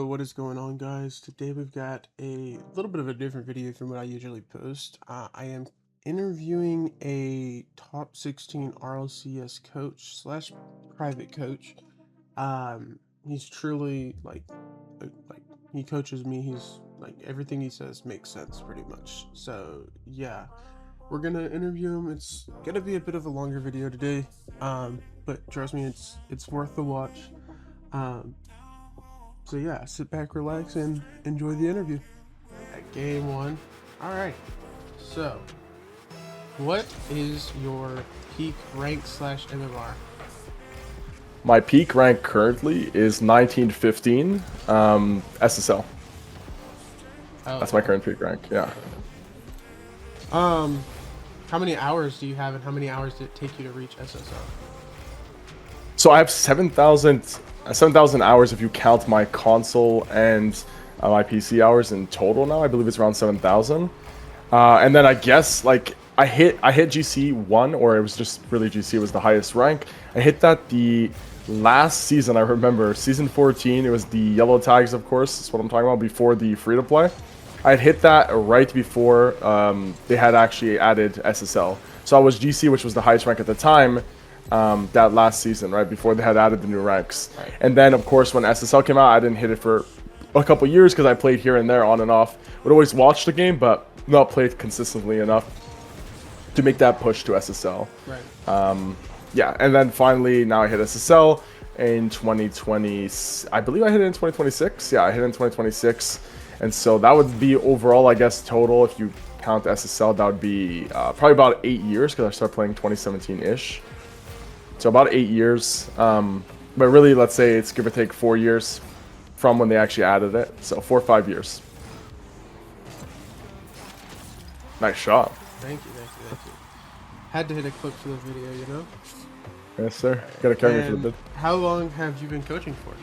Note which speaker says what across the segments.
Speaker 1: what is going on, guys? Today we've got a little bit of a different video from what I usually post. I am interviewing a top 16 RLCS coach slash private coach. He's truly like he coaches me. He's like everything he says makes sense pretty much. So yeah, we're gonna interview him. It's gonna be a bit of a longer video today, but trust me, it's worth the watch. Um, so yeah, sit back, relax, and enjoy the interview. At game one. All right. So, what is your peak rank slash MMR?
Speaker 2: My peak rank currently is 1915 SSL.
Speaker 1: Oh,
Speaker 2: That's my current peak rank, yeah.
Speaker 1: how many hours do you have, and how many hours did it take you to reach SSL?
Speaker 2: So I have 7,000 hours if you count my console and my PC hours in total now. I believe it's around 7,000. And then I guess like I hit GC 1, or it was just really GC was the highest rank. I hit that the last season. I remember season 14. It was the yellow tags, of course. That's what I'm talking about, before the free to play. I had hit that right before they had actually added SSL. So I was GC, which was the highest rank at the time. That last season, right before they had added the new ranks.
Speaker 1: Right.
Speaker 2: And then, of course, when SSL came out, I didn't hit it for a couple years because I played here and there on and off. Would always watch the game, but not played consistently enough to make that push to SSL.
Speaker 1: Right.
Speaker 2: Yeah, and then finally, now I hit SSL in 2020. I believe I hit it in 2026. Yeah, I hit it in 2026. And so that would be overall, I guess, total, if you count SSL, that would be probably about 8 years, because I started playing 2017-ish. So about 8 years, but really, let's say it's give or take 4 years from when they actually added it. So 4 or 5 years. Nice shot.
Speaker 1: Thank you. Had to hit a clip for the video, you know?
Speaker 2: Yes, sir. Gotta carry me for the bit.
Speaker 1: How long have you been coaching for?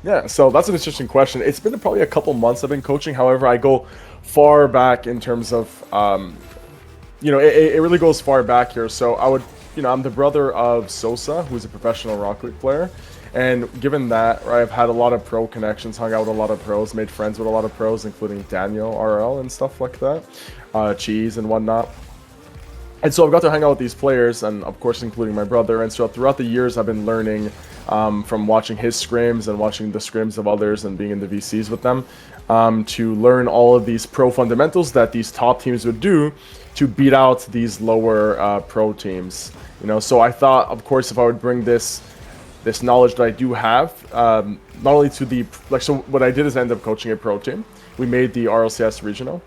Speaker 2: Yeah, so that's an interesting question. It's been probably a couple months I've been coaching. However, I go far back in terms of, it really goes far back here. So I'm the brother of Sosa, who's a professional Rocket League player. And given that, right, I've had a lot of pro connections, hung out with a lot of pros, made friends with a lot of pros, including Daniel, RL, and stuff like that, Cheese and whatnot. And so I've got to hang out with these players, and of course, including my brother. And so throughout the years, I've been learning from watching his scrims and watching the scrims of others and being in the VCs with them to learn all of these pro fundamentals that these top teams would do to beat out these lower pro teams. So I thought, of course, if I would bring this knowledge that I do have, not only to the so what I did is end up coaching a pro team. We made the RLCS regional.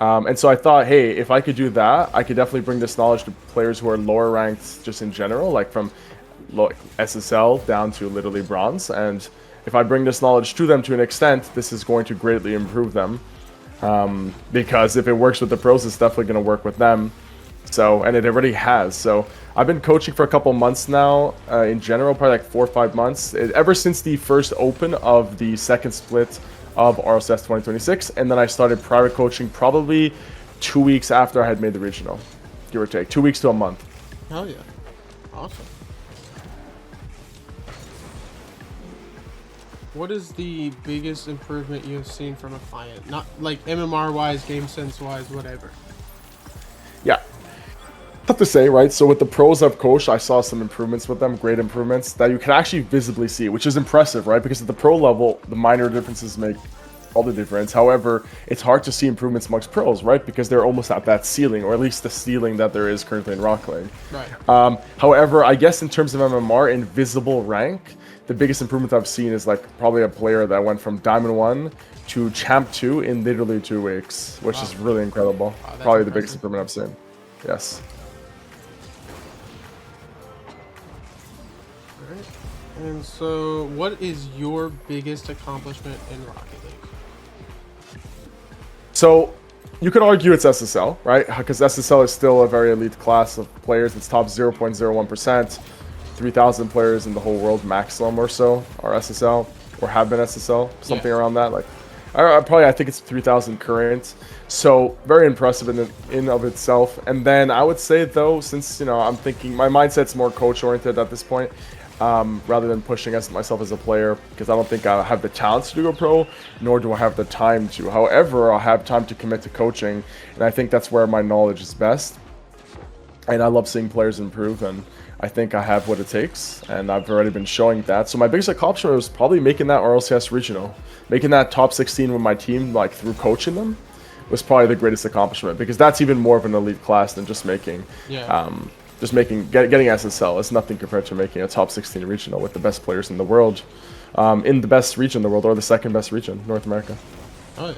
Speaker 2: And so I thought, hey, if I could do that, I could definitely bring this knowledge to players who are lower ranked just in general, like from SSL down to literally bronze. And if I bring this knowledge to them to an extent, this is going to greatly improve them. Because if it works with the pros, it's definitely going to work with them. So, and it already has. So I've been coaching for a couple months now, in general, probably like 4 or 5 months, ever since the first open of the second split of RLCS 2026, and then I started private coaching probably 2 weeks after I had made the regional, give or take 2 weeks to a month.
Speaker 1: Hell yeah, awesome. What is the biggest improvement you have seen from a client? Not like MMR wise, game sense wise, whatever.
Speaker 2: Yeah, tough to say, right? So with the pros I've coached, I saw some improvements with them, great improvements that you can actually visibly see, which is impressive, right? Because at the pro level, the minor differences make all the difference. However, it's hard to see improvements amongst pros, right? Because they're almost at that ceiling, or at least the ceiling that there is currently in Rocket League.
Speaker 1: Right.
Speaker 2: However, I guess in terms of MMR in visible rank, the biggest improvement I've seen is like probably a player that went from Diamond 1 to Champ 2 in literally 2 weeks, which is really incredible. Probably the biggest improvement I've seen. Yes.
Speaker 1: All right. And so, what is your biggest accomplishment in Rocket League?
Speaker 2: So you could argue it's SSL, right? Because SSL is still a very elite class of players. It's top 0.01%. 3,000 players in the whole world maximum or so are SSL, or have been SSL, something around that. Like, I think it's 3,000 current. So very impressive in of itself. And then I would say though, since I'm thinking my mindset's more coach oriented at this point, rather than pushing as myself as a player, because I don't think I have the talent to go pro, nor do I have the time to. However, I'll have time to commit to coaching, and I think that's where my knowledge is best. And I love seeing players improve, and I think I have what it takes, and I've already been showing that. So my biggest accomplishment was probably making that RLCS regional, making that top 16 with my team, like through coaching them, was probably the greatest accomplishment, because that's even more of an elite class than just making, getting SSL. It's nothing compared to making a top 16 regional with the best players in the world, in the best region in the world, or the second best region, North America.
Speaker 1: Oh yeah.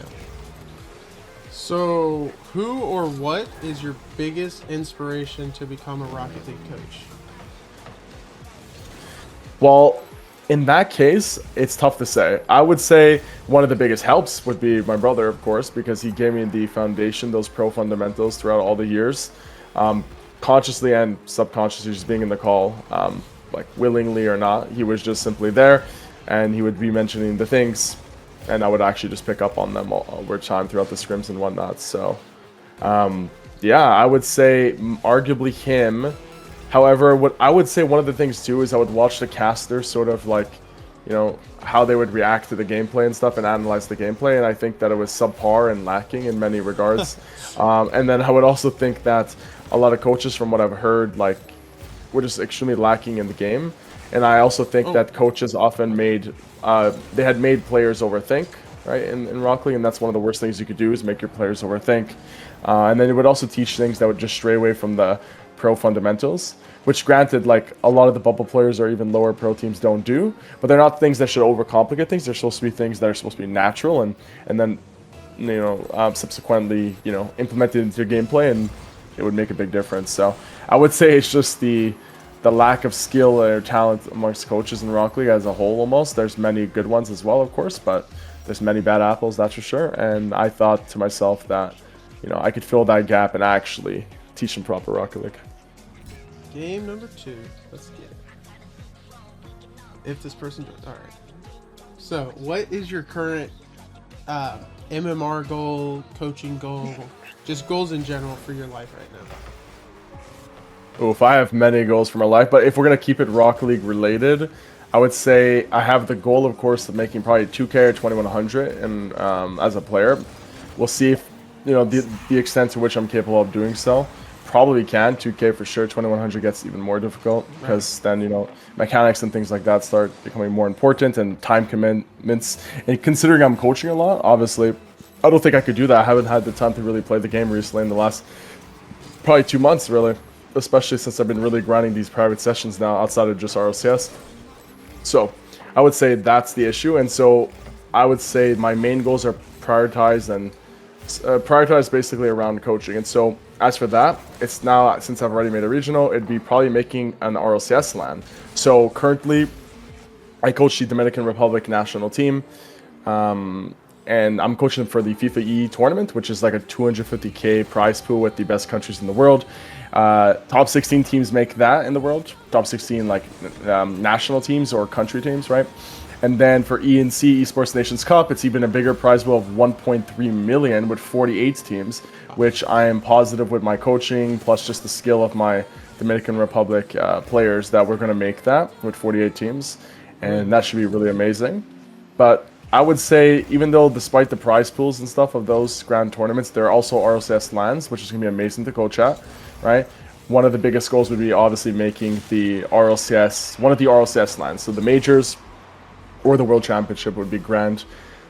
Speaker 1: So, who or what is your biggest inspiration to become a Rocket League coach?
Speaker 2: Well, in that case, it's tough to say. I would say one of the biggest helps would be my brother, of course, because he gave me the foundation, those pro fundamentals throughout all the years, consciously and subconsciously, just being in the call, like willingly or not. He was just simply there, and he would be mentioning the things, and I would actually just pick up on them over time throughout the scrims and whatnot. So, yeah, I would say arguably him. However, what I would say one of the things too is I would watch the casters sort of like, you know, how they would react to the gameplay and stuff and analyze the gameplay, and I think that it was subpar and lacking in many regards. And then I would also think that a lot of coaches, from what I've heard, like, were just extremely lacking in the game. And I also think that coaches often made, they had made players overthink, right, in Rocket League, and that's one of the worst things you could do is make your players overthink. And then it would also teach things that would just stray away from the pro fundamentals, which granted, like, a lot of the bubble players or even lower pro teams don't do, but they're not things that should overcomplicate things. They're supposed to be things that are supposed to be natural, and then, you know, subsequently, you know, implemented into your gameplay, and it would make a big difference. So I would say it's just the lack of skill or talent amongst coaches in Rocket League as a whole. Almost, there's many good ones as well, of course, but there's many bad apples, that's for sure. And I thought to myself that, you know, I could fill that gap and actually teach them proper Rocket League.
Speaker 1: Game number 2. Let's get it. If this person joins. All right. So, what is your current MMR goal, coaching goal, just goals in general for your life right now?
Speaker 2: Oof, I have many goals for my life, but if we're going to keep it Rocket League related, I would say I have the goal, of course, of making probably 2K or 2100 and as a player. We'll see if, you know, the extent to which I'm capable of doing so. Probably can. 2K for sure. 2100 gets even more difficult because then, you know, mechanics and things like that start becoming more important, and time commitments. And considering I'm coaching a lot, obviously, I don't think I could do that. I haven't had the time to really play the game recently in the last probably 2 months, really. Especially since I've been really grinding these private sessions now outside of just RLCS. So I would say that's the issue. And so I would say my main goals are prioritized and prioritized basically around coaching. And so as for that, it's now, since I've already made a regional, it'd be probably making an RLCS LAN. So currently I coach the Dominican Republic national team. And I'm coaching for the FIFA E tournament, which is like a 250K prize pool with the best countries in the world. Top 16 teams make that in the world. Top 16 like national teams or country teams, right? And then for ENC, Esports Nations Cup, it's even a bigger prize pool of 1.3 million with 48 teams, which I am positive with my coaching plus just the skill of my Dominican Republic players that we're going to make that with 48 teams. And that should be really amazing. But I would say, even though despite the prize pools and stuff of those grand tournaments, there are also RLCS LANs, which is going to be amazing to coach at, right? One of the biggest goals would be obviously making the RLCS, one of the RLCS LANs. So the majors or the World Championship would be grand,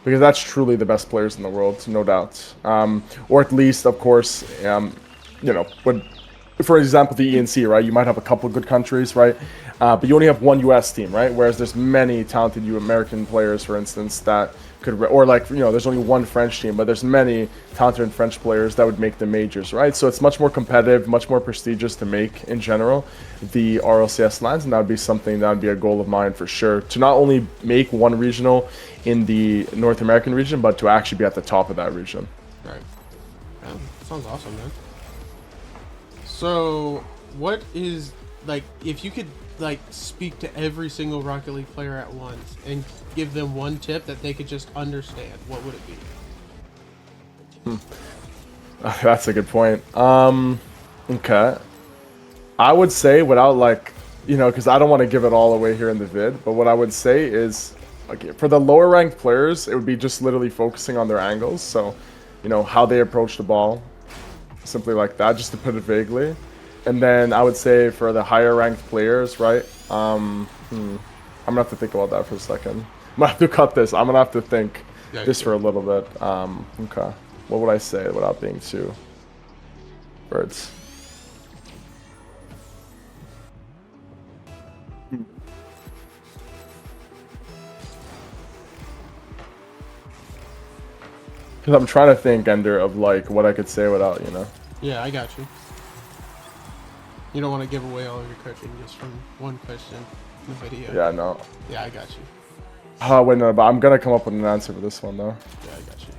Speaker 2: because that's truly the best players in the world, no doubt. Or at least, of course, you know, for example, the ENC, right? You might have a couple good countries, right? But you only have one US team, right? Whereas there's many talented American players, for instance, that could, or like, you know, there's only one French team, but there's many talented French players that would make the majors, right? So it's much more competitive, much more prestigious to make in general the RLCS LANs, and that would be something that would be a goal of mine for sure, to not only make one regional in the North American region, but to actually be at the top of that region.
Speaker 1: Right. Yeah, sounds awesome, man. So, what is, like, if you could, like, speak to every single Rocket League player at once and give them one tip that they could just understand, what would it be?
Speaker 2: That's a good point. Okay. I would say, without, like, you know, because I don't want to give it all away here in the vid, but what I would say is, okay, for the lower ranked players, it would be just literally focusing on their angles. So, you know, how they approach the ball, simply like that, just to put it vaguely. And then I would say for the higher ranked players, right? I'm gonna have to think about that for a second. I'm gonna have to cut this. I'm gonna have to think just for a little bit. Okay. What would I say without being too birds? Because I'm trying to think, Ender, of like what I could say without, you know.
Speaker 1: Yeah, I got you. You don't want to give away all of your coaching just from one question in the video.
Speaker 2: Yeah, no.
Speaker 1: Yeah, I got you.
Speaker 2: Oh, wait, no, but I'm gonna come up with an answer for this one though.
Speaker 1: Yeah, I got you.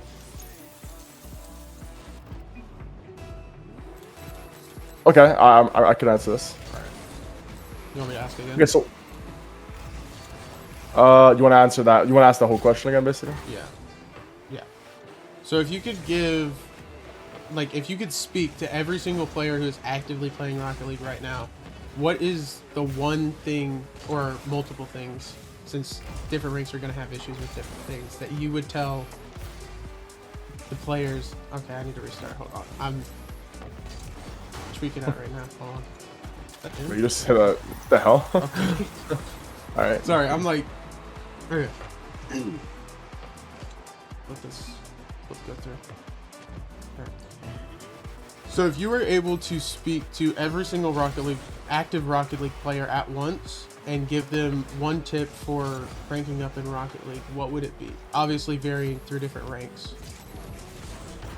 Speaker 2: Okay, I can answer this.
Speaker 1: Alright. You want me to ask again?
Speaker 2: Okay, so you want to answer that? You want to ask the whole question again, basically?
Speaker 1: Yeah. Yeah. So if you could give, like, if you could speak to every single player who is actively playing Rocket League right now, what is the one thing or multiple things, since different ranks are going to have issues with different things, that you would tell the players? Okay, I need to restart. Hold on. I'm tweaking out right now. Hold on.
Speaker 2: Wait, you just said what the hell?
Speaker 1: Okay.
Speaker 2: All right.
Speaker 1: Sorry, I'm like. Okay. Let this go through. Alright. So if you were able to speak to every single active Rocket League player at once and give them one tip for ranking up in Rocket League, what would it be? Obviously varying through different ranks.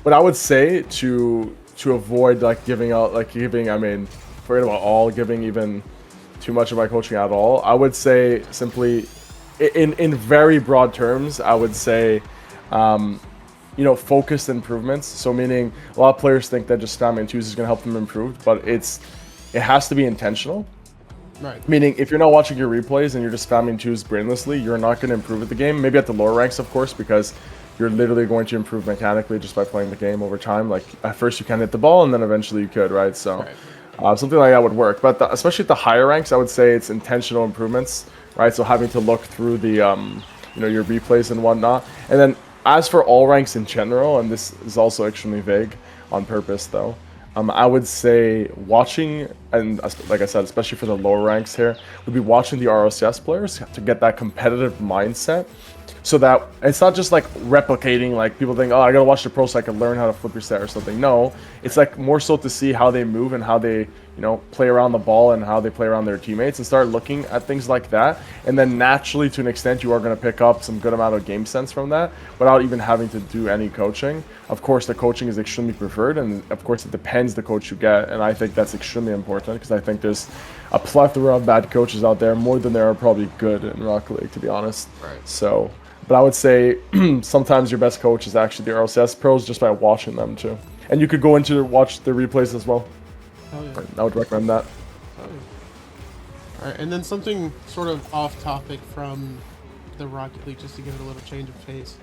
Speaker 2: What I would say to avoid like giving out, I mean, forget about all giving even too much of my coaching at all. I would say simply, in very broad terms, I would say, you know, focused improvements. So meaning a lot of players think that just spamming twos is going to help them improve, but it has to be intentional.
Speaker 1: Right.
Speaker 2: Meaning, if you're not watching your replays and you're just spamming twos brainlessly, you're not going to improve at the game. Maybe at the lower ranks, of course, because you're literally going to improve mechanically just by playing the game over time. Like, at first you can't hit the ball, and then eventually you could, right? So, something like that would work. But especially at the higher ranks, I would say it's intentional improvements, right? So having to look through the, you know, your replays and whatnot. And then, as for all ranks in general, and this is also extremely vague on purpose, though, I would say watching, and like I said, especially for the lower ranks here, would be watching the RLCS players to get that competitive mindset, so that it's not just like replicating, like people think, oh, I gotta watch the pro so I can learn how to flip your set or something. No, it's like more so to see how they move and how they, you know, play around the ball and how they play around their teammates, and start looking at things like that. And then naturally, to an extent, you are going to pick up some good amount of game sense from that without even having to do any coaching. Of course, the coaching is extremely preferred, and of course, it depends the coach you get. And I think that's extremely important, because I think there's a plethora of bad coaches out there, more than there are probably good in Rocket League, to be honest.
Speaker 1: Right.
Speaker 2: So, but I would say sometimes your best coach is actually the RLCS pros, just by watching them too. And you could go into watch the replays as well.
Speaker 1: Oh, yeah.
Speaker 2: I would recommend that.
Speaker 1: Oh, yeah. Alright, and then something sort of off topic from the Rocket League, just to give it a little change of pace.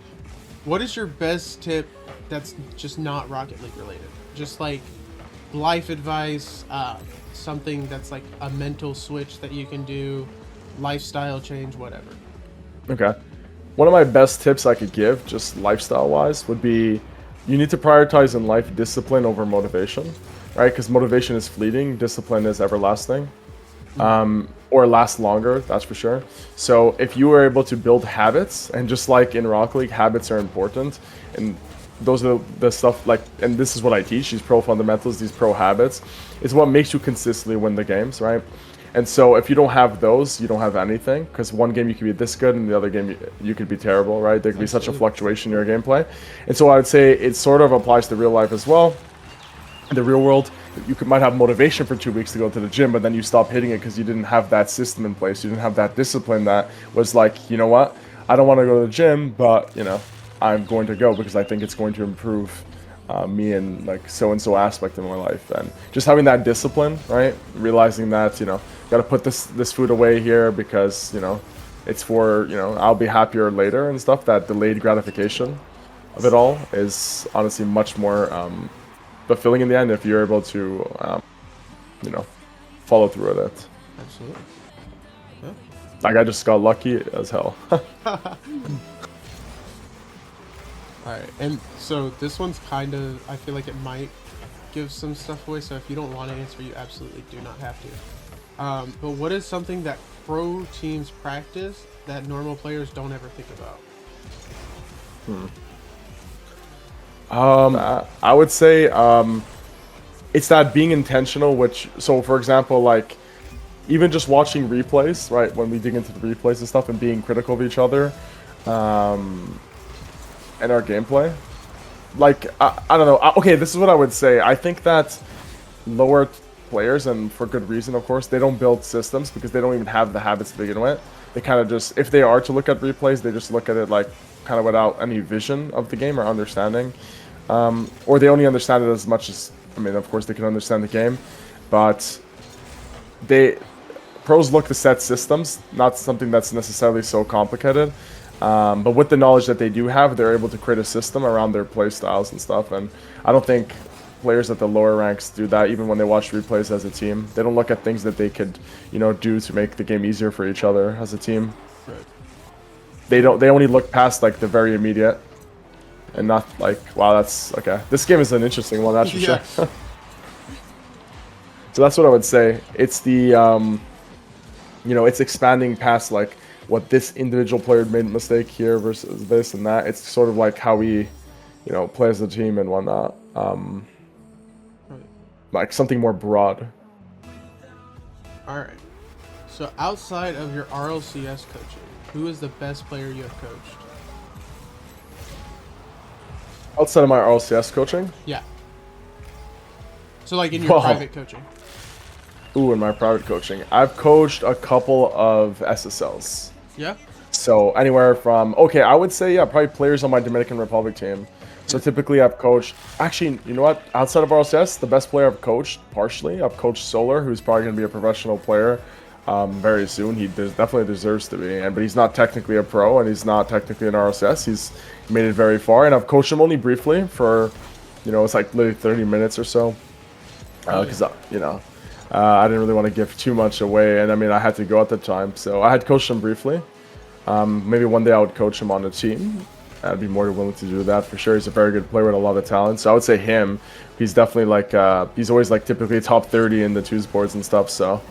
Speaker 1: What is your best tip that's just not Rocket League related? Just like life advice, something that's like a mental switch that you can do, lifestyle change, whatever.
Speaker 2: Okay. One of my best tips I could give, just lifestyle-wise, would be you need to prioritize in life discipline over motivation, right? Because motivation is fleeting, discipline is everlasting, or lasts longer, that's for sure. So if you were able to build habits, and just like in Rocket League, habits are important, and those are the stuff like, and this is what I teach, these pro fundamentals, these pro habits, is what makes you consistently win the games, right? And so if you don't have those, you don't have anything, because one game you could be this good and the other game you could be terrible, right? There could be such a fluctuation in your gameplay. And so I would say it sort of applies to real life as well. In the real world, might have motivation for 2 weeks to go to the gym, but then you stop hitting it because you didn't have that system in place. You didn't have that discipline that was like, you know what? I don't want to go to the gym, but, you know, I'm going to go because I think it's going to improve me in like so-and-so aspect of my life. And just having that discipline, right? Realizing that, you know, got to put this food away here because, you know, it's for, you know, I'll be happier later and stuff. That delayed gratification of it all is honestly much more fulfilling in the end if you're able to, you know, follow through with it.
Speaker 1: Absolutely.
Speaker 2: Like I just got lucky as hell.
Speaker 1: Alright, and so this one's kind of, I feel like it might give some stuff away, so if you don't want to answer, you absolutely do not have to. But what is something that pro teams practice that normal players don't ever think about?
Speaker 2: I would say it's that being intentional, which, so for example, like even just watching replays, right, when we dig into the replays and stuff and being critical of each other and our gameplay, like I don't know, okay, this is what I would say. I think that lower players, and for good reason of course, they don't build systems because they don't even have the habits to begin with. They kind of just, if they are to look at replays, they just look at it like kind of without any vision of the game or understanding, or they only understand it as much as, I mean, of course they can understand the game, but pros look to set systems, not something that's necessarily so complicated. But with the knowledge that they do have, they're able to create a system around their play styles and stuff. And I don't think players at the lower ranks do that, even when they watch replays as a team. They don't look at things that they could, you know, do to make the game easier for each other as a team.
Speaker 1: Right.
Speaker 2: They only look past like the very immediate, and not like, wow, that's okay. This game is an interesting one, that's for sure. So that's what I would say. It's the you know, it's expanding past like what this individual player made a mistake here versus this and that. It's sort of like how we, you know, play as a team and whatnot. Like something more broad.
Speaker 1: Alright. So outside of your RLCS coaching, who is the best player you have coached?
Speaker 2: Outside of my RLCS coaching?
Speaker 1: Yeah. So like in your private coaching.
Speaker 2: Ooh, in my private coaching. I've coached a couple of SSLs.
Speaker 1: Yeah?
Speaker 2: So anywhere from, okay, I would say, yeah, probably players on my Dominican Republic team. So typically I've coached, actually, you know what? Outside of RLCS, the best player I've coached, partially, I've coached Solar, who's probably going to be a professional player very soon. He definitely deserves to be, but he's not technically a pro, and he's not technically an RLCS. He's made it very far, and I've coached him only briefly for, you know, it's like literally 30 minutes or so. Because, you know, I didn't really want to give too much away, and I mean, I had to go at the time, so I had coached him briefly. Maybe one day I would coach him on a team. I'd be more than willing to do that for sure. He's a very good player with a lot of talent, so I would say him. He's definitely like, he's always like typically top 30 in the twos boards and stuff, so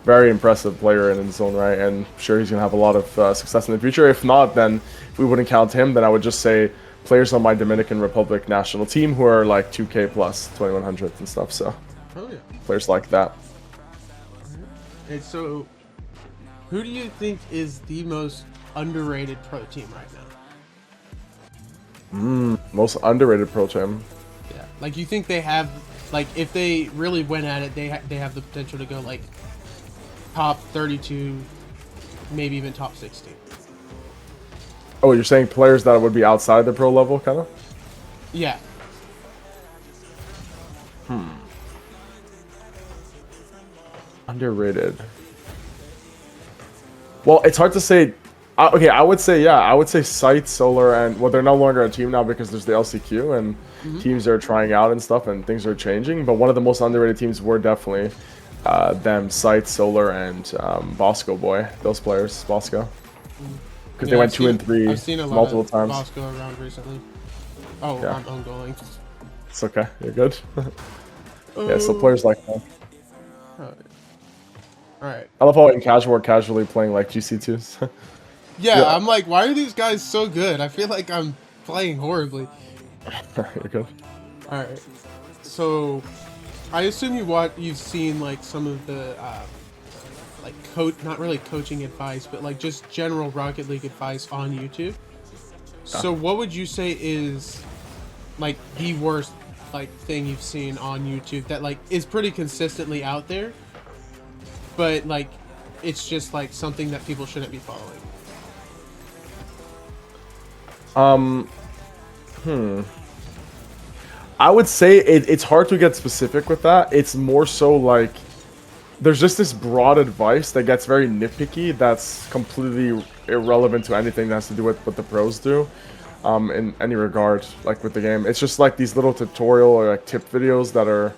Speaker 2: very impressive player in his own right, and I'm sure he's going to have a lot of success in the future. If not, then if we wouldn't count him, then I would just say players on my Dominican Republic national team who are like 2K plus, 2100 and stuff, so players like that.
Speaker 1: And so, who do you think is the most underrated pro team right now?
Speaker 2: Most underrated pro team.
Speaker 1: Yeah, like you think they have, like if they really went at it, they have the potential to go like top 32, maybe even top 16.
Speaker 2: Oh, you're saying players that would be outside the pro level, kind of?
Speaker 1: Yeah.
Speaker 2: Underrated. Well, it's hard to say. Okay, I would say, yeah, I would say Sight, Solar, and, well, they're no longer a team now because there's the LCQ, and teams are trying out and stuff, and things are changing, but one of the most underrated teams were definitely them, Sight, Solar, and Bosco Boy, those players, Bosco. Because they went 2 and 3
Speaker 1: I've seen a lot
Speaker 2: multiple
Speaker 1: of
Speaker 2: times.
Speaker 1: Bosco around recently. Oh,
Speaker 2: Yeah.
Speaker 1: I'm ongoing.
Speaker 2: It's okay, you're good. Yeah, so players like that.
Speaker 1: Alright.
Speaker 2: I love how in casual we're casually playing like GC2s.
Speaker 1: Yeah,
Speaker 2: Yeah.
Speaker 1: I'm like, why are these guys so good? I feel like I'm playing horribly.
Speaker 2: You're good.
Speaker 1: Alright. So, I assume you've seen like some of the, like not really coaching advice, but like just general Rocket League advice on YouTube. So what would you say is like the worst like thing you've seen on YouTube that like is pretty consistently out there, but like it's just like something that people shouldn't be following?
Speaker 2: I would say it's hard to get specific with that. It's more so like there's just this broad advice that gets very nitpicky that's completely irrelevant to anything that has to do with what the pros do in any regard, like with the game. It's just like these little tutorial or like tip videos that are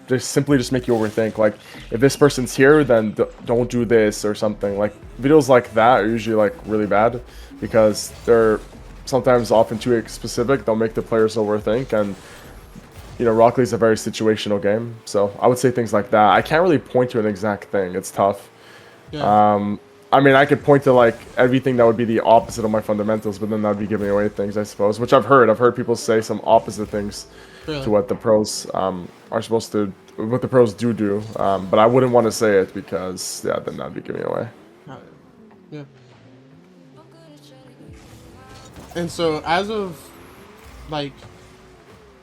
Speaker 2: just simply just make you overthink. Like, if this person's here, then don't do this or something. Like, videos like that are usually like really bad because they're sometimes often too specific. They'll make the players overthink, and you know, Rocket League's a very situational game. So I would say things like that. I can't really point to an exact thing. It's tough.
Speaker 1: Yeah.
Speaker 2: I mean, I could point to like everything that would be the opposite of my fundamentals, but then that'd be giving away things, I suppose. Which I've heard. I've heard people say some opposite things
Speaker 1: Really?
Speaker 2: to what the pros are supposed to, what the pros do. But I wouldn't want to say it because yeah, then that'd be giving away.
Speaker 1: Yeah. And so as of like,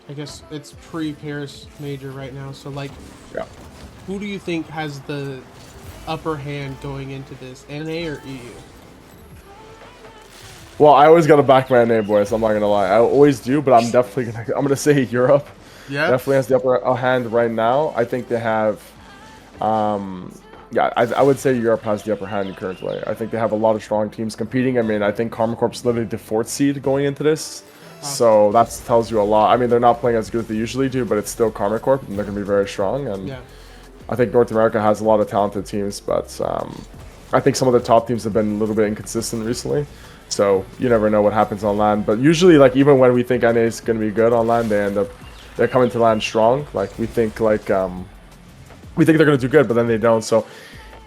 Speaker 1: I guess it's pre-Paris major right now. So like,
Speaker 2: Yeah.
Speaker 1: who do you think has the upper hand going into this, NA or EU?
Speaker 2: Well, I always gotta back my NA boys. I'm not gonna lie. I always do, but I'm definitely gonna say Europe.
Speaker 1: Yeah.
Speaker 2: Definitely has the upper hand right now. I think they have. Yeah, I would say Europe has the upper hand currently. I think they have a lot of strong teams competing. I mean, I think Karma Corp's literally the 4th seed going into this. So that tells you a lot. I mean, they're not playing as good as they usually do, but it's still Karma Corp, and they're going to be very strong. And
Speaker 1: Yeah.
Speaker 2: I think North America has a lot of talented teams, but I think some of the top teams have been a little bit inconsistent recently. So you never know what happens on LAN. But usually, like, even when we think NA is going to be good on LAN, they're coming to LAN strong. Like, we think they're going to do good, but then they don't. So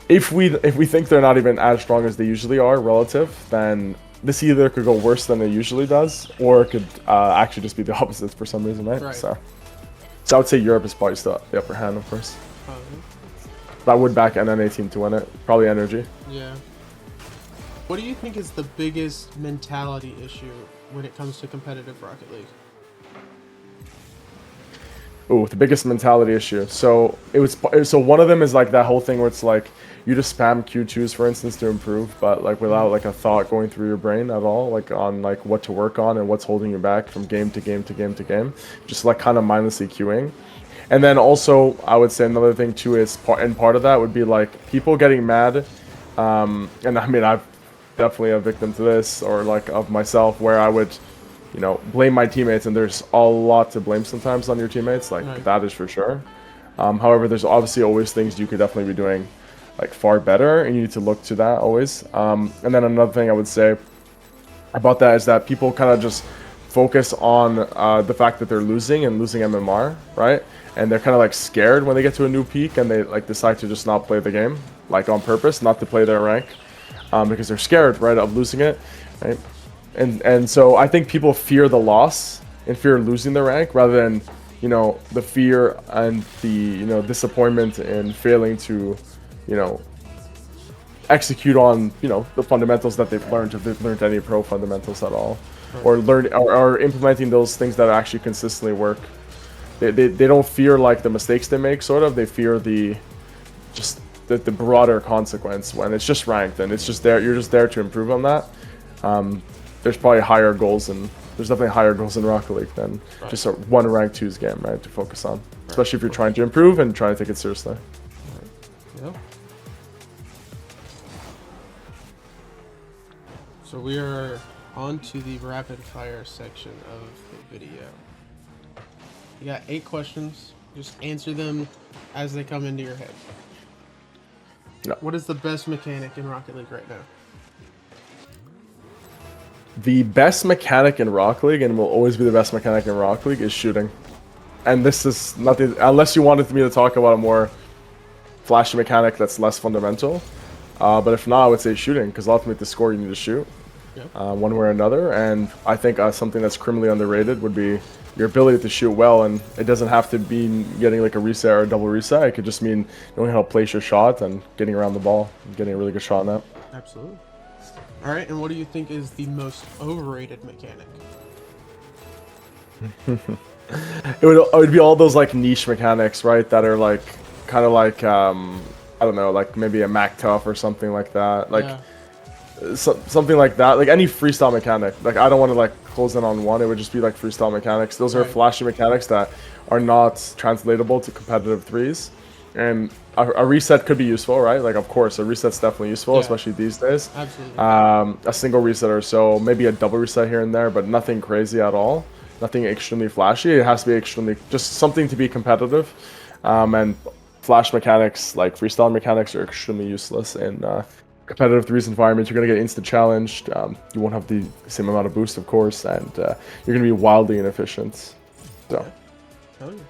Speaker 2: if we think they're not even as strong as they usually are relative, then this either could go worse than it usually does, or it could actually just be the opposite for some reason, right? So I would say Europe is probably still the upper hand, of course. But I would back an NA team to win it. Probably Energy.
Speaker 1: Yeah. What do you think is the biggest mentality issue when it comes to competitive Rocket League?
Speaker 2: Ooh, the biggest mentality issue. So one of them is like that whole thing where it's like you just spam Q2s, for instance, to improve, but like without like a thought going through your brain at all, like on like what to work on and what's holding you back from game to game to game to game, just like kind of mindlessly queuing. And then also, I would say another thing too is part of that would be like people getting mad, and I mean I'm definitely a victim to this, or like of myself, where I would, you know, blame my teammates, and there's a lot to blame sometimes on your teammates, like that is for sure. However, there's obviously always things you could definitely be doing like far better, and you need to look to that always. And then another thing I would say about that is that people kind of just focus on the fact that they're losing and losing MMR, right? And they're kind of like scared when they get to a new peak, and they like decide to just not play the game, like on purpose, not to play their rank, because they're scared, right, of losing it, right? And so I think people fear the loss and fear losing the rank rather than, you know, the fear and the, you know, disappointment in failing to, you know, execute on, you know, the fundamentals that they've learned, if they've learned any pro fundamentals at all, or implementing those things that actually consistently work. They don't fear like the mistakes they make, sort of. They fear the broader consequence when it's just ranked and it's just there. You're just there to improve on that. There's probably higher goals, and there's definitely higher goals in Rocket League than just a one rank 2's game, right, to focus on, especially if you're trying to improve and trying to take it seriously.
Speaker 1: Yeah. So we are on to the rapid fire section of the video. You got 8 questions. Just answer them as they come into your head.
Speaker 2: No.
Speaker 1: What is the best mechanic in Rocket League right now?
Speaker 2: The best mechanic in Rocket League, and will always be the best mechanic in Rocket League, is shooting. And this is nothing, unless you wanted me to talk about a more flashy mechanic that's less fundamental. But if not, I would say shooting, because ultimately to score you need to shoot, one way or another. And I think something that's criminally underrated would be your ability to shoot well, and it doesn't have to be getting like a reset or a double reset. It could just mean knowing how to place your shot and getting around the ball and getting a really good shot on that.
Speaker 1: Absolutely. All right, and what do you think is the most overrated mechanic?
Speaker 2: It would be all those like niche mechanics, right? That are like kind of like I don't know, like maybe a Mac Tough or something like that, like something like that, like any freestyle mechanic. Like I don't want to like close in on one. It would just be like freestyle mechanics. Those are flashy mechanics that are not translatable to competitive 3s. And a reset could be useful, right? Like, of course, a reset's definitely useful, especially these days.
Speaker 1: Absolutely.
Speaker 2: A single reset or so, maybe a double reset here and there, but nothing crazy at all. Nothing extremely flashy. It has to be extremely, just something to be competitive. And flash mechanics, like freestyle mechanics, are extremely useless in competitive threes environments. You're going to get instant challenged. You won't have the same amount of boost, of course, and you're going to be wildly inefficient. So.
Speaker 1: Okay. Oh, yeah.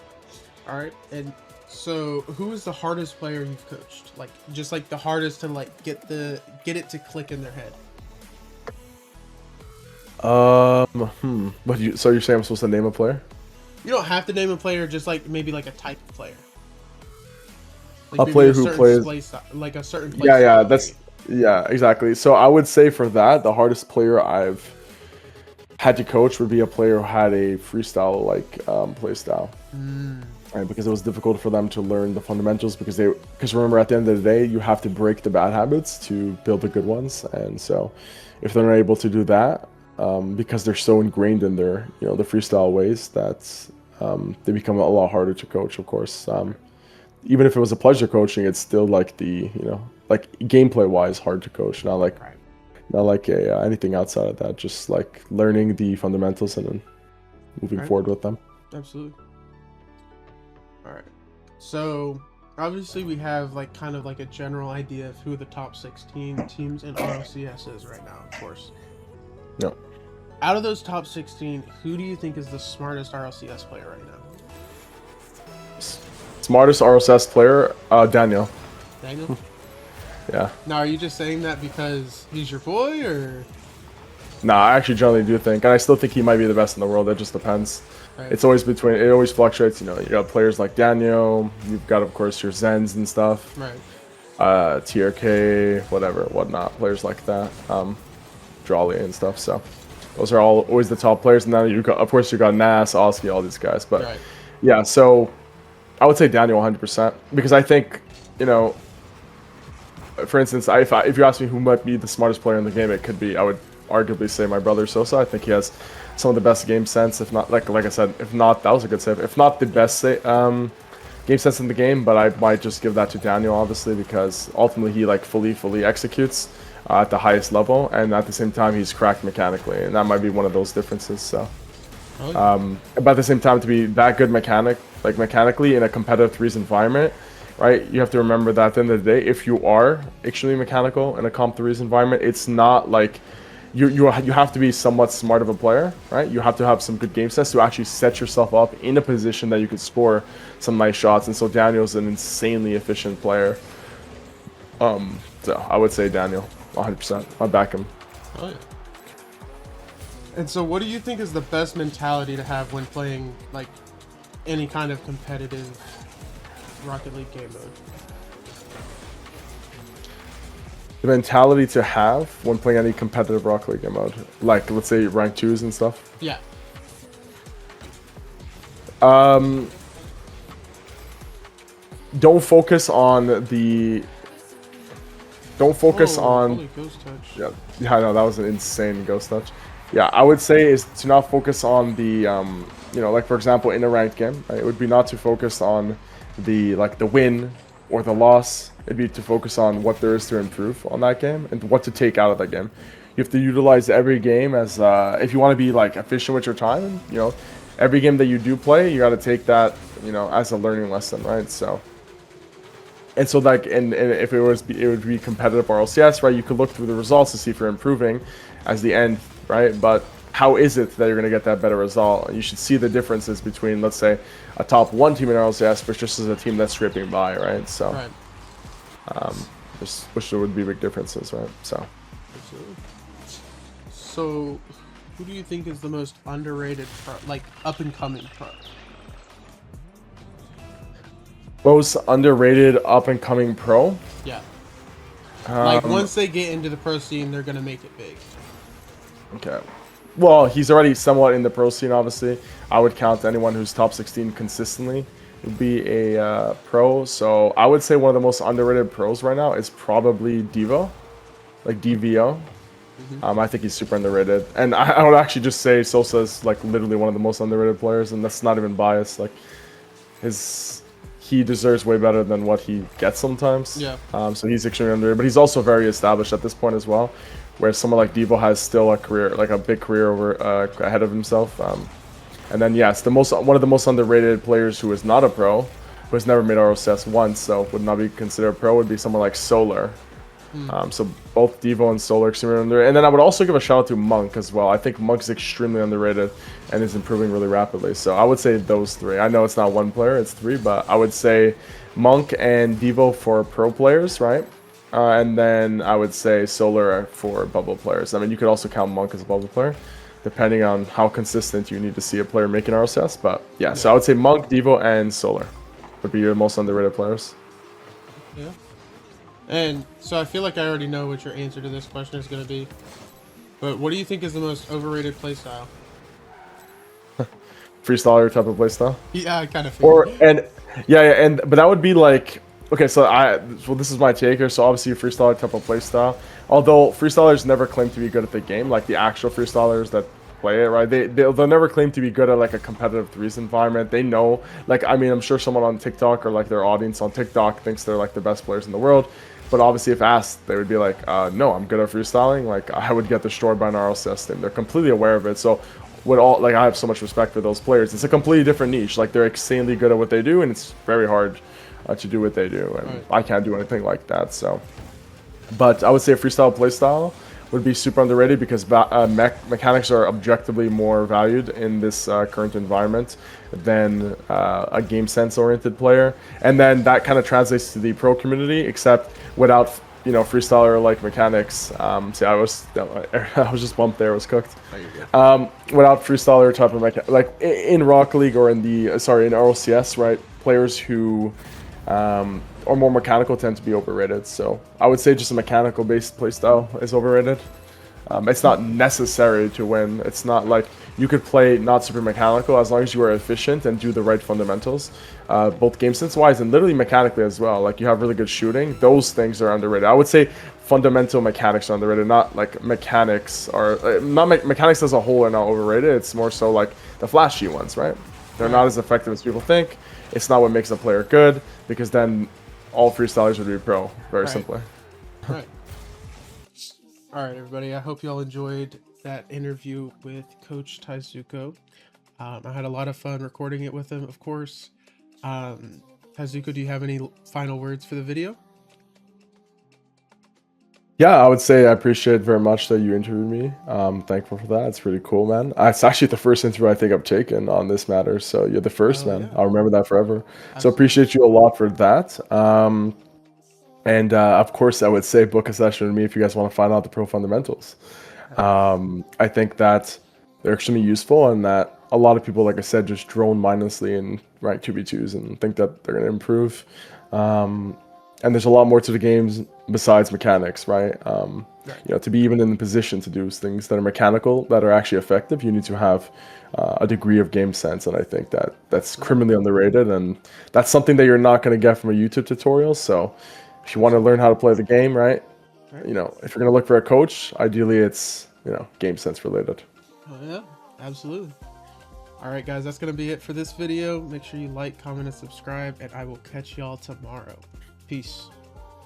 Speaker 1: All right. And so, who is the hardest player you've coached? Like, just like the hardest to like get it to click in their head.
Speaker 2: But so you're saying I'm supposed to name a player?
Speaker 1: You don't have to name a player, just like maybe like a type of player. Like
Speaker 2: A
Speaker 1: maybe
Speaker 2: player who plays
Speaker 1: like a certain play
Speaker 2: yeah,
Speaker 1: style,
Speaker 2: that's
Speaker 1: maybe.
Speaker 2: yeah, exactly. So I would say for that, the hardest player I've had to coach would be a player who had a freestyle like play style. Right, because it was difficult for them to learn the fundamentals because remember, at the end of the day, you have to break the bad habits to build the good ones. And so if they're not able to do that, because they're so ingrained in their the freestyle ways, that's they become a lot harder to coach, of course. Even if it was a pleasure coaching, it's still like like gameplay wise hard to coach, not like anything outside of that, just like learning the fundamentals and then moving forward with them.
Speaker 1: Absolutely. All right. So obviously we have like kind of like a general idea of who the top 16 teams in RLCS is right now, of course.
Speaker 2: Yep.
Speaker 1: Out of those top 16, who do you think is the smartest RLCS player right now?
Speaker 2: Smartest RLCS player, Daniel.
Speaker 1: Daniel?
Speaker 2: Yeah.
Speaker 1: Now, are you just saying that because he's your boy, or?
Speaker 2: Nah, I actually generally do think, and I still think he might be the best in the world. It just depends.
Speaker 1: Right.
Speaker 2: It always fluctuates. You got players like Daniel. You've got, of course, your Zens and stuff.
Speaker 1: Right.
Speaker 2: TRK, whatnot. Players like that. Drawley and stuff. So those are all always the top players. And then of course, you got Nas, Oski, all these guys. But
Speaker 1: right.
Speaker 2: Yeah, so I would say Daniel 100% because I think, for instance, if you ask me who might be the smartest player in the game, I would arguably say my brother Sosa. I think he has some of the best game sense, if not, like I said, if not, that was a good save. If not the best game sense in the game, but I might just give that to Daniel, obviously, because ultimately he like fully executes at the highest level, and at the same time he's cracked mechanically, and that might be one of those differences. So, but at the same time, to be that good mechanically in a competitive threes environment, right? You have to remember that at the end of the day, if you are extremely mechanical in a comp threes environment, it's not like you have to be somewhat smart of a player, right? You have to have some good game sense to actually set yourself up in a position that you could score some nice shots. And so Daniel's an insanely efficient player. So I would say Daniel, 100%. I back him.
Speaker 1: Oh yeah. And so, what do you think is the best mentality to have when playing like any kind of competitive Rocket League game mode?
Speaker 2: The mentality to have when playing any competitive Rocket League game mode, like let's say rank 2s and stuff.
Speaker 1: Yeah.
Speaker 2: Don't focus on the. Don't focus on.
Speaker 1: Holy ghost touch.
Speaker 2: Yeah, I know that was an insane ghost touch. Yeah, I would say is to not focus on the, like for example in a ranked game, right, it would be not to focus on the win or the loss. It'd be to focus on what there is to improve on that game and what to take out of that game. You have to utilize every game as if you want to be like efficient with your time. Every game that you do play, you got to take that as a learning lesson, right? So. And so, and if it would be competitive RLCS, right? You could look through the results to see if you're improving as the end, right? But how is it that you're going to get that better result? You should see the differences between, let's say, a top 1 team in RLCS versus a team that's scraping by, right? So, just wish there would be big differences, right? So,
Speaker 1: absolutely. So, who do you think is the most underrated pro, like up and coming pro?
Speaker 2: Most underrated up and coming pro?
Speaker 1: Yeah. Like once they get into the pro scene, they're gonna make it big.
Speaker 2: Okay. Well, he's already somewhat in the pro scene, obviously. I would count anyone who's top 16 consistently would be a pro. So I would say one of the most underrated pros right now is probably Devo, like DVO. I think he's super underrated. And I would actually just say Sosa is like literally one of the most underrated players, and that's not even biased. Like he deserves way better than what he gets sometimes. Yeah. So he's extremely underrated, but he's also very established at this point as well. Where someone like Devo has still a career, like a big career ahead of himself. And then yes, one of the most underrated players who is not a pro who has never made RLCS once, so would not be considered a pro, would be someone like Solar. So both Devo and Solar extremely underrated. And then I would also give a shout out to Monk as well. I think Monk is extremely underrated and is improving really rapidly. So I would say those three. I know it's not one player, it's three, but I would say Monk and Devo for pro players, right? And then I would say Solar for bubble players. I mean, you could also count Monk as a bubble player, depending on how consistent you need to see a player making RLCS. But yeah, so I would say Monk, Devo, and Solar would be your most underrated players.
Speaker 1: Yeah. And so I feel like I already know what your answer to this question is going to be. But what do you think is the most overrated playstyle?
Speaker 2: Freestyler type of playstyle.
Speaker 1: Yeah, I kind of
Speaker 2: figured. But that would be like, okay, so this is my take here. So obviously freestyler type of playstyle. Although freestylers never claim to be good at the game, like the actual freestylers that play it, right? They'll never claim to be good at like a competitive threes environment. They know, like, I mean, I'm sure someone on TikTok or like their audience on TikTok thinks they're like the best players in the world. But obviously, if asked, they would be like, no, I'm good at freestyling. Like, I would get destroyed by an RLCS team. They're completely aware of it. So, I have so much respect for those players. It's a completely different niche. Like, they're insanely good at what they do, and it's very hard to do what they do. And I can't do anything like that. So, but I would say a freestyle playstyle would be super underrated because mechanics are objectively more valued in this current environment than a game sense oriented player, and then that kind of translates to the pro community, except without freestyler like mechanics. See, I was just bumped there. I was cooked. Without freestyler type of like in Rocket League or in RLCS, right? Players who or more mechanical tend to be overrated. So I would say just a mechanical based playstyle is overrated. It's not necessary to win. It's not like you could play not super mechanical as long as you are efficient and do the right fundamentals, both game sense wise and literally mechanically as well. Like you have really good shooting. Those things are underrated. I would say fundamental mechanics are underrated, not like mechanics are mechanics as a whole are not overrated. It's more so like the flashy ones, right? They're not as effective as people think. It's not what makes a player good, because then all freestylers would be pro, very simply.
Speaker 1: Right. All right, everybody. I hope you all enjoyed that interview with Coach Taizuko. I had a lot of fun recording it with him, of course. Taizuko, do you have any final words for the video?
Speaker 2: Yeah, I would say I appreciate very much that you interviewed me. I'm thankful for that. It's really cool, man. It's actually the first interview I think I've taken on this matter, so you're the first, man. Yeah. I'll remember that forever. Absolutely. So appreciate you a lot for that. And of course, I would say book a session with me if you guys want to find out the pro fundamentals. I think that they're extremely useful, and that a lot of people, like I said, just drone mindlessly in 2v2s and think that they're going to improve. And there's a lot more to the games besides mechanics, right? To be even in the position to do things that are mechanical, that are actually effective, you need to have a degree of game sense. And I think that that's criminally underrated, and that's something that you're not going to get from a YouTube tutorial. So if you want to learn how to play the game, right? If you're going to look for a coach, ideally it's, game sense related.
Speaker 1: Oh, yeah, absolutely. All right, guys, that's going to be it for this video. Make sure you like, comment, and subscribe, and I will catch y'all tomorrow. Peace.